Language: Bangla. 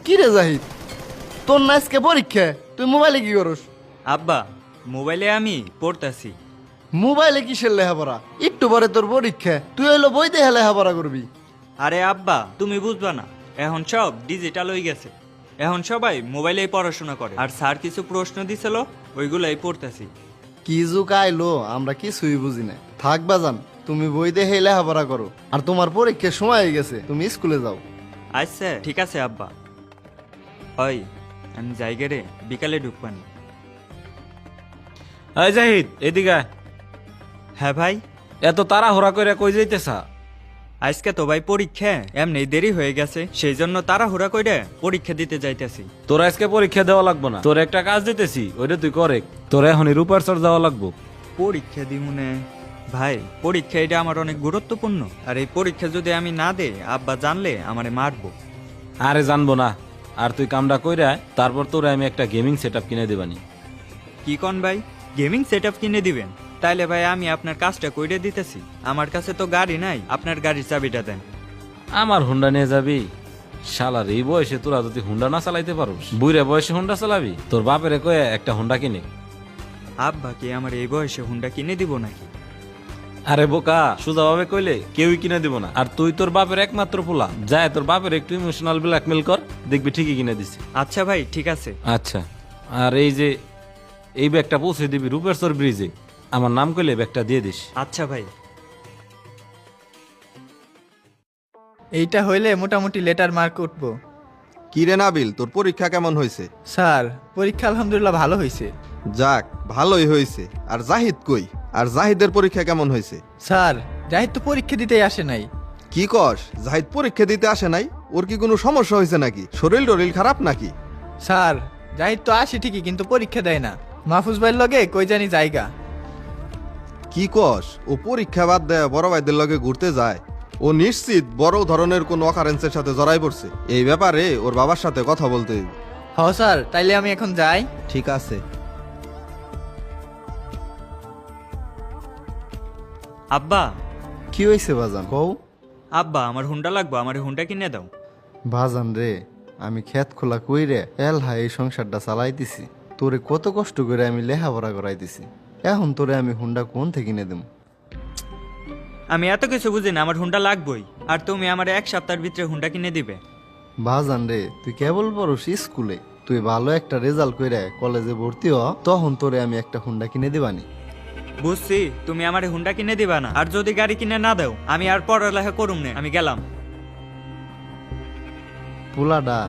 কি রে জাহিদ, তোর না আজকে পরীক্ষা, তুই মোবাইলে কি করস? আব্বা, মোবাইলে আমি পড়তাছি। মোবাইলে কিসের লেখাপড়া? একটু পরে তোর পরীক্ষা, তুই হইলো বই দেখে লেখাপড়া করবি। আরে আব্বা, তুমি বুঝবা না, এখন সব ডিজিটাল হয়ে গেছে। এখন সবাই মোবাইলেই পড়াশোনা করে, আর স্যার কিছু প্রশ্ন দিছিল ওইগুলাই পড়তাছি। কি যুগ আইলো, আমরা কিছুই বুঝি না। থাক বাজান, তুমি বই দেখে লেখাপড়া করো, আর তোমার পরীক্ষার সময় হয়ে গেছে, তুমি স্কুলে যাও। আচ্ছা ঠিক আছে আব্বা। ওই আমি যাইগে রে, বিকালে ঢুকবানি। এই জাহিদ, এদিকে আয়। হ্যাঁ ভাই। এত তাড়াহুড়া করে কই যাইতেছা? আজকে তো ভাই পরীক্ষা, এমনি দেরি হয়ে গেছে, সেই জন্য তাড়াহুড়া কইরে পরীক্ষা দিতে যাইতেছি। তোর আজকে পরীক্ষা দেওয়া লাগবো না, তোর একটা কাজ দিতেছি, ওইটা তুই করে। তোর এখনই রূপার চর যাওয়া লাগবো। পরীক্ষা দিমুনে ভাই, পরীক্ষা এটা আমার অনেক গুরুত্বপূর্ণ, আর এই পরীক্ষা যদি আমি না দেই আব্বা জানলে আমারে মারবো। আরে জানবো না, আর তুই কামটা কইরা আয়, তারপর তোরে আমি একটা গেমিং সেট আপ কিনে দেবানি। কি কন ভাই, গেমিং সেটআপ কিনে দিবেন? তাইলে ভাই আমি আপনার কাজটা কইরে দিতেছি। আমার কাছে তো গাড়ি নাই, আপনার গাড়ির চাবিটা দেন। আমার হুন্ডা নিয়ে যাবি? শালার এই বয়সে তোরা যদি হুন্ডা না চালাইতে পারোস, বুড়ে বয়সে হুন্ডা চালাবি? তোর বাপেরে কয়ে একটা হুন্ডা কিনে। আব্বা কি আমার এই বয়সে হুন্ডা কিনে দিব নাকি? আরে বোকা, সোজাভাবে কইলে কেউই কিনে দিব না। আর তুই তোর বাপের একমাত্র পোলা, যায় তোর বাপের একটু ইমোশনাল ব্ল্যাকমেল কর, দেখবি ঠিকই কিনে দিছি। আচ্ছা ভাই ঠিক আছে। আচ্ছা, আর এই যে এই ব্যাগটা পৌঁছে দিবি রূপেশ্বর ব্রিজে, আমার নাম কইলে ব্যাগটা দিয়ে দিস। আচ্ছা ভাই। এইটা হইলে মোটামুটি লেটার মার্ক উঠবো। কি রে নাবিল, তোর পরীক্ষা কেমন হয়েছে? স্যার, পরীক্ষা আলহামদুলিল্লাহ ভালো হয়েছে। যাক, ভালোই হয়েছে। আর জাহিদ কই? আর জাহিদের পরীক্ষা কেমন হয়েছে? স্যার, জাহিদ তো পরীক্ষা দিতেই আসে নাই। কি কস? জাহিদ পরীক্ষা দিতে আসে নাই? ওর কি কোনো সমস্যা হয়েছে নাকি? শরীর টরিল খারাপ নাকি? স্যার, জাহিদ তো আসে ঠিকই, কিন্তু পরীক্ষা দেয় না। মাহফুজ ভাইয়ের লগে কই জানি জায়গা। কি কস? ও পরীক্ষা বাদ দেয় বড় ভাইদের লগে ঘুরতে যায়? ও নিশ্চিত বড় ধরনের কোন অকারেন্সের সাথে জড়াই পড়ছে। এই ব্যাপারে ওর বাবার সাথে কথা বলতে হইব। হ স্যার, তাইলে আমি এখন যাই। ঠিক আছে। আব্বা। কি হয়েছে বাজান, কও? আব্বা, আমার হুন্ডা লাগবো, আমার হুন্ডা কিনে দাও। বাজান রে, আমি খেত খোলা কইরে এলহা এই সংসারটা চালাইতেছি। তোরে কত কষ্ট করে আমি লেখাপড়া করাইতেছি, এখন তোরে আমি হুন্ডা কোন থেকে কিনে দেব? আমি এত কিছু বুঝি না, আমার হুন্ডা লাগবই, আর তুমি আমার এক সপ্তাহের ভিতরে হুন্ডা কিনে দিবে। বাজান রে, তুই কেবল পড়স স্কুলে, তুই ভালো একটা রেজাল্ট কইরে কলেজে ভর্তি হ, তখন তোরে আমি একটা হুন্ডা কিনে দিবানি। বুঝছি, তুমি আমার হুন্ডা কিনে দিবা না, আর যদি গাড়ি কিনে না দাও আমি আর পড়ালেখা করুম না, আমি গেলাম। পোলাডা